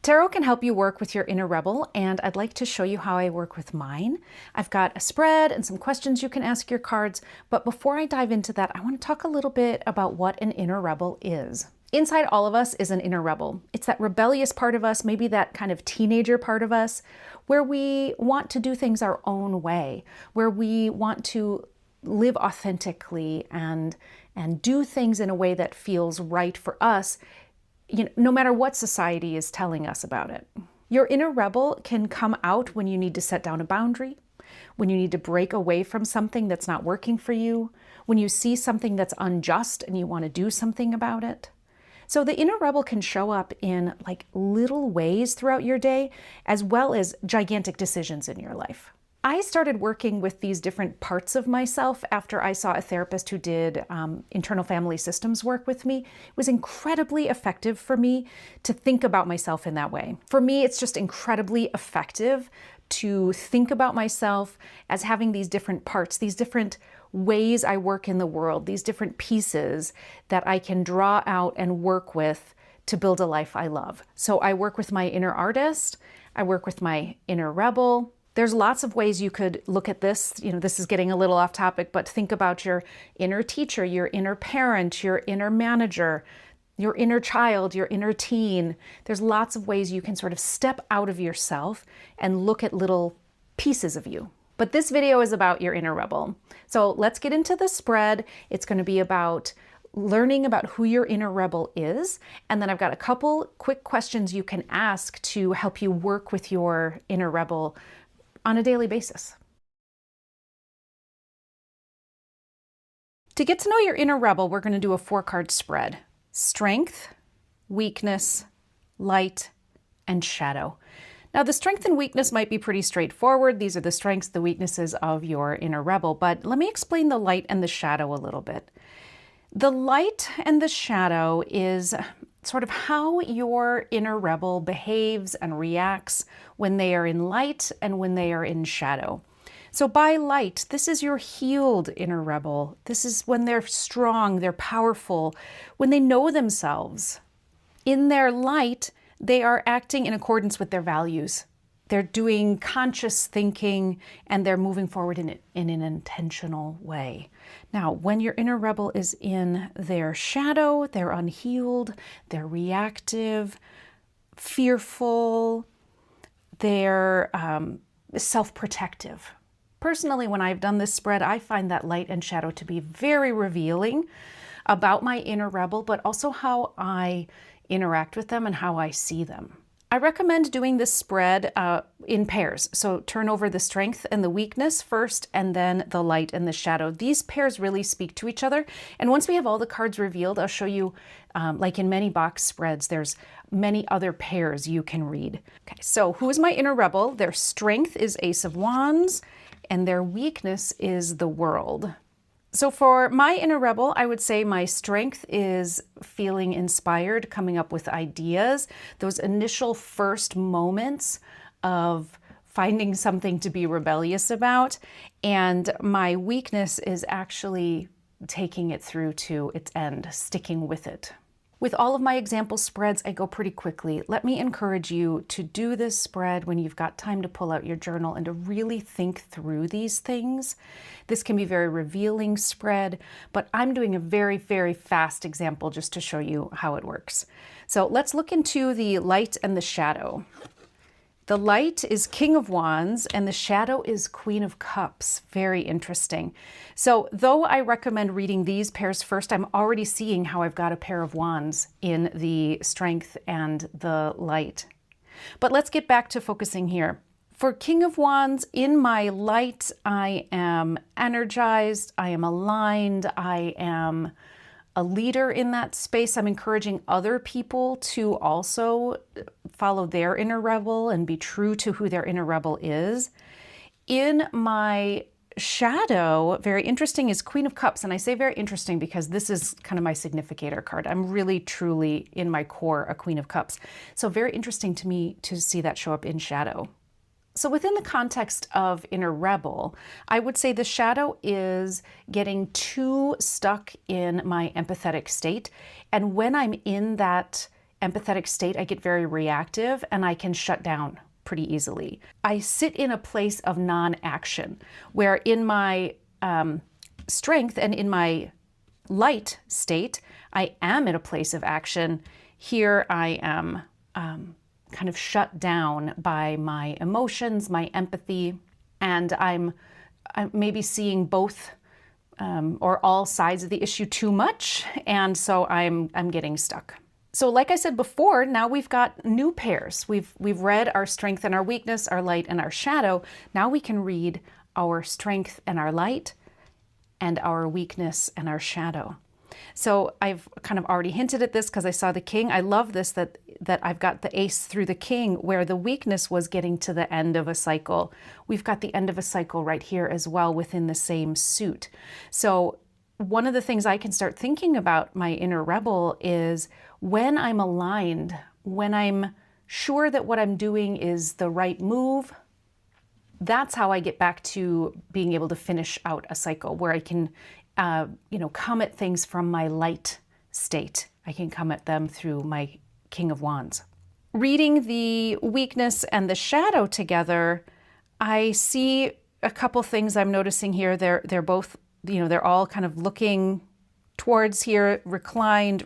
Tarot can help you work with your inner rebel, and I'd like to show you how I work with mine. I've got a spread and some questions you can ask your cards, but before I dive into that, I want to talk a little bit about what an inner rebel is. Inside all of us is an inner rebel. It's that rebellious part of us, maybe that kind of teenager part of us, where we want to do things our own way, where we want to live authentically and do things in a way that feels right for us, no matter what society is telling us about it. Your inner rebel can come out when you need to set down a boundary, when you need to break away from something that's not working for you, when you see something that's unjust and you want to do something about it. So the inner rebel can show up in like little ways throughout your day, as well as gigantic decisions in your life. I started working with these different parts of myself after I saw a therapist who did internal family systems work with me. It was incredibly effective for me to think about myself in that way. For me, it's just incredibly effective to think about myself as having these different parts, these different ways I work in the world, these different pieces that I can draw out and work with to build a life I love. So I work with my inner artist, I work with my inner rebel. There's lots of ways you could look at this. This is getting a little off topic, but think about your inner teacher, your inner parent, your inner manager, your inner child, your inner teen. There's lots of ways you can sort of step out of yourself and look at little pieces of you. But this video is about your inner rebel. So let's get into the spread. It's going to be about learning about who your inner rebel is. And then I've got a couple quick questions you can ask to help you work with your inner rebel on a daily basis. To get to know your inner rebel, we're going to do a 4-card spread. Strength, weakness, light, and shadow. Now, the strength and weakness might be pretty straightforward. These are the strengths, the weaknesses of your inner rebel, but let me explain the light and the shadow a little bit. The light and the shadow is sort of how your inner rebel behaves and reacts when they are in light and when they are in shadow. So by light, this is your healed inner rebel. This is when they're strong, they're powerful, when they know themselves. In their light, they are acting in accordance with their values. They're doing conscious thinking and they're moving forward in an intentional way. Now, when your inner rebel is in their shadow, they're unhealed, they're reactive, fearful, they're self-protective. Personally, when I've done this spread, I find that light and shadow to be very revealing about my inner rebel, but also how I interact with them and how I see them. I recommend doing this spread in pairs. So turn over the strength and the weakness first, and then the light and the shadow. These pairs really speak to each other. And once we have all the cards revealed, I'll show you, like in many box spreads, there's many other pairs you can read. Okay, so who is my inner rebel? Their strength is Ace of Wands, and their weakness is the World. So for my inner rebel, I would say my strength is feeling inspired, coming up with ideas, those initial first moments of finding something to be rebellious about. And my weakness is actually taking it through to its end, sticking with it. With all of my example spreads, I go pretty quickly. Let me encourage you to do this spread when you've got time to pull out your journal and to really think through these things. This can be a very revealing spread, but I'm doing a very, very fast example just to show you how it works. So let's look into the light and the shadow. The light is King of Wands and the shadow is Queen of Cups. Very interesting. So though I recommend reading these pairs first, I'm already seeing how I've got a pair of wands in the strength and the light. But let's get back to focusing here. For King of Wands, in my light, I am energized, I am aligned, I am a leader in that space. I'm encouraging other people to also follow their inner rebel and be true to who their inner rebel is. In my shadow, very interesting, is Queen of Cups. And I say very interesting because this is kind of my significator card. I'm really, truly, in my core, a Queen of Cups. So very interesting to me to see that show up in shadow. So within the context of inner rebel, I would say the shadow is getting too stuck in my empathetic state. And when I'm in that empathetic state, I get very reactive and I can shut down pretty easily. I sit in a place of non-action, where in my strength and in my light state, I am in a place of action. Here I am kind of shut down by my emotions, my empathy, and I'm maybe seeing both or all sides of the issue too much, and so I'm getting stuck. So like I said before, now we've got new pairs. We've read our strength and our weakness, our light and our shadow. Now we can read our strength and our light and our weakness and our shadow. So I've kind of already hinted at this because I saw the king. I love this, that I've got the ace through the king, where the weakness was getting to the end of a cycle. We've got the end of a cycle right here as well within the same suit. So one of the things I can start thinking about my inner rebel is when I'm aligned, when I'm sure that what I'm doing is the right move, that's how I get back to being able to finish out a cycle, where I can come at things from my light state. I can come at them through my King of Wands. Reading the weakness and the shadow together, I see a couple things I'm noticing here. They're both, they're all kind of looking towards here, reclined.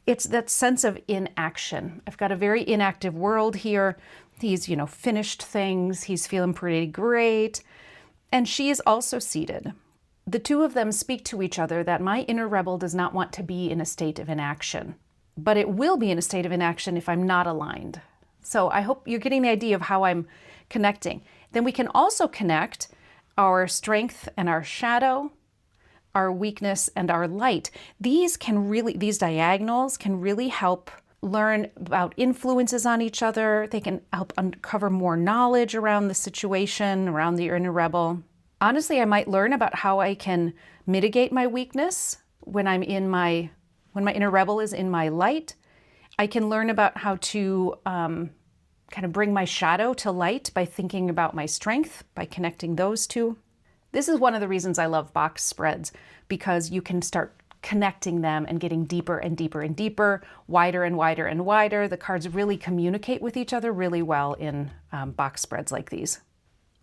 It's that sense of inaction. I've got a very inactive world here. He's, finished things. He's feeling pretty great. And she is also seated. The two of them speak to each other that my inner rebel does not want to be in a state of inaction, but it will be in a state of inaction if I'm not aligned. So I hope you're getting the idea of how I'm connecting. Then we can also connect our strength and our shadow, our weakness and our light. These diagonals can really help learn about influences on each other. They can help uncover more knowledge around the situation, around the inner rebel. Honestly, I might learn about how I can mitigate my weakness when my inner rebel is in my light. I can learn about how to kind of bring my shadow to light by thinking about my strength, by connecting those two. This is one of the reasons I love box spreads, because you can start connecting them and getting deeper and deeper and deeper, wider and wider and wider. The cards really communicate with each other really well in box spreads like these.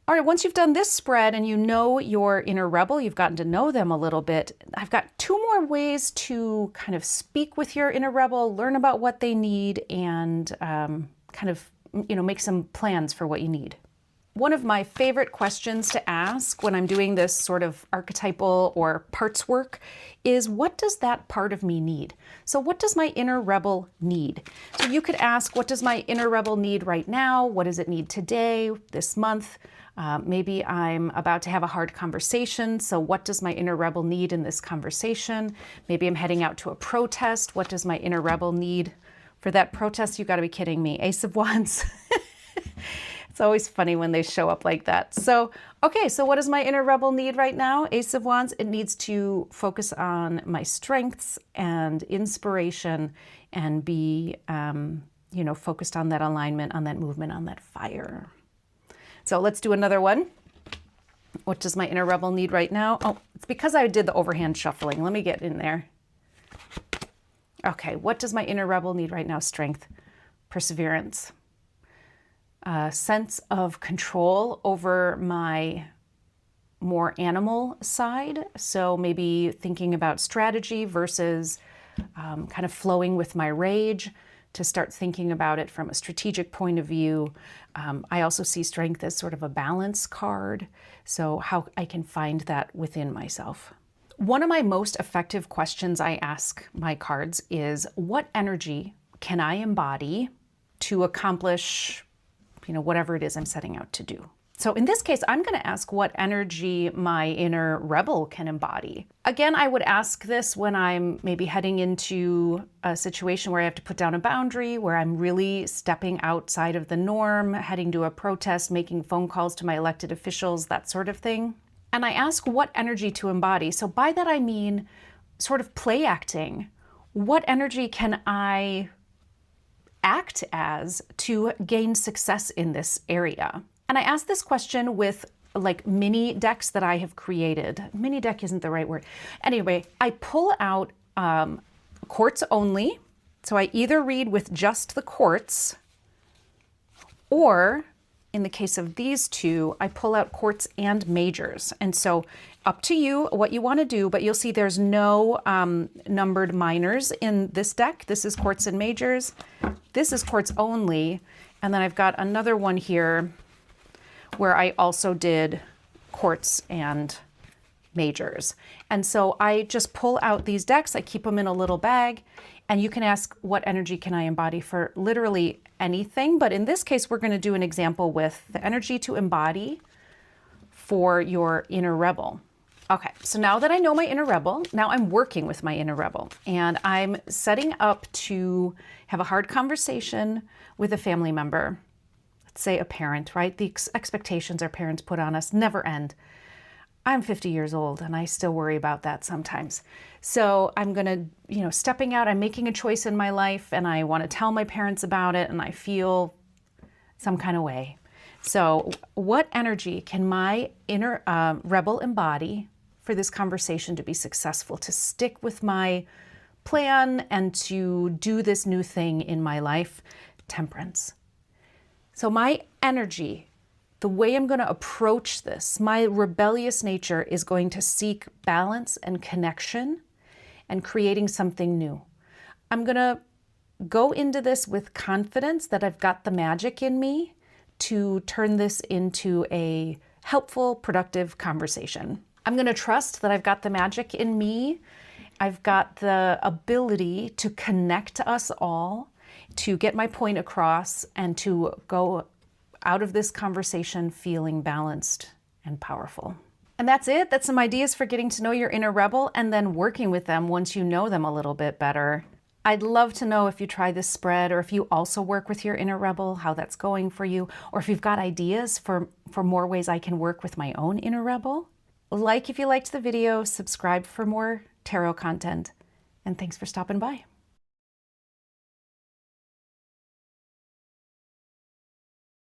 All right, once you've done this spread and you know your inner rebel, you've gotten to know them a little bit, I've got two more ways to kind of speak with your inner rebel, learn about what they need, and make some plans for what you need. One of my favorite questions to ask when I'm doing this sort of archetypal or parts work is, what does that part of me need? So what does my inner rebel need? So you could ask, what does my inner rebel need right now? What does it need today, this month? Maybe I'm about to have a hard conversation, so what does my inner rebel need in this conversation? Maybe I'm heading out to a protest. What does my inner rebel need for that protest? You've got to be kidding me. Ace of Wands. It's always funny when they show up like that. So, okay, so what does my inner rebel need right now? Ace of Wands, it needs to focus on my strengths and inspiration and be, focused on that alignment, on that movement, on that fire. So let's do another one. What does my inner rebel need right now? Oh, it's because I did the overhand shuffling. Let me get in there. Okay, what does my inner rebel need right now? Strength, perseverance, a sense of control over my more animal side. So maybe thinking about strategy versus kind of flowing with my rage, to start thinking about it from a strategic point of view. I also see strength as sort of a balance card, so how I can find that within myself. One of my most effective questions I ask my cards is, what energy can I embody to accomplish, whatever it is I'm setting out to do? So in this case, I'm going to ask what energy my inner rebel can embody. Again, I would ask this when I'm maybe heading into a situation where I have to put down a boundary, where I'm really stepping outside of the norm, heading to a protest, making phone calls to my elected officials, that sort of thing. And I ask what energy to embody. So by that I mean sort of play acting. What energy can I act as to gain success in this area? And I ask this question with like mini decks that I have created. Mini deck isn't the right word. Anyway, I pull out quartz only. So I either read with just the quartz, or in the case of these two, I pull out quartz and majors. And so up to you what you want to do, but you'll see there's no numbered minors in this deck. This is quartz and majors. This is quartz only. And then I've got another one here where I also did quartz and majors. And so I just pull out these decks, I keep them in a little bag, and you can ask, what energy can I embody for literally anything? But in this case, we're going to do an example with the energy to embody for your inner rebel. Okay, so now that I know my inner rebel, now I'm working with my inner rebel, and I'm setting up to have a hard conversation with a family member. Let's say a parent, right? The expectations our parents put on us never end. I'm 50 years old and I still worry about that sometimes. So I'm gonna, stepping out, I'm making a choice in my life and I want to tell my parents about it and I feel some kind of way. So what energy can my inner rebel embody for this conversation to be successful, to stick with my plan and to do this new thing in my life? Temperance. So my energy, the way I'm going to approach this, my rebellious nature is going to seek balance and connection and creating something new. I'm going to go into this with confidence that I've got the magic in me to turn this into a helpful, productive conversation. I'm going to trust that I've got the magic in me. I've got the ability to connect us all, to get my point across, and to go out of this conversation feeling balanced and powerful. And that's it. That's some ideas for getting to know your inner rebel and then working with them once you know them a little bit better. I'd love to know if you try this spread or if you also work with your inner rebel, how that's going for you, or if you've got ideas for more ways I can work with my own inner rebel. Like if you liked the video, subscribe for more tarot content, and thanks for stopping by.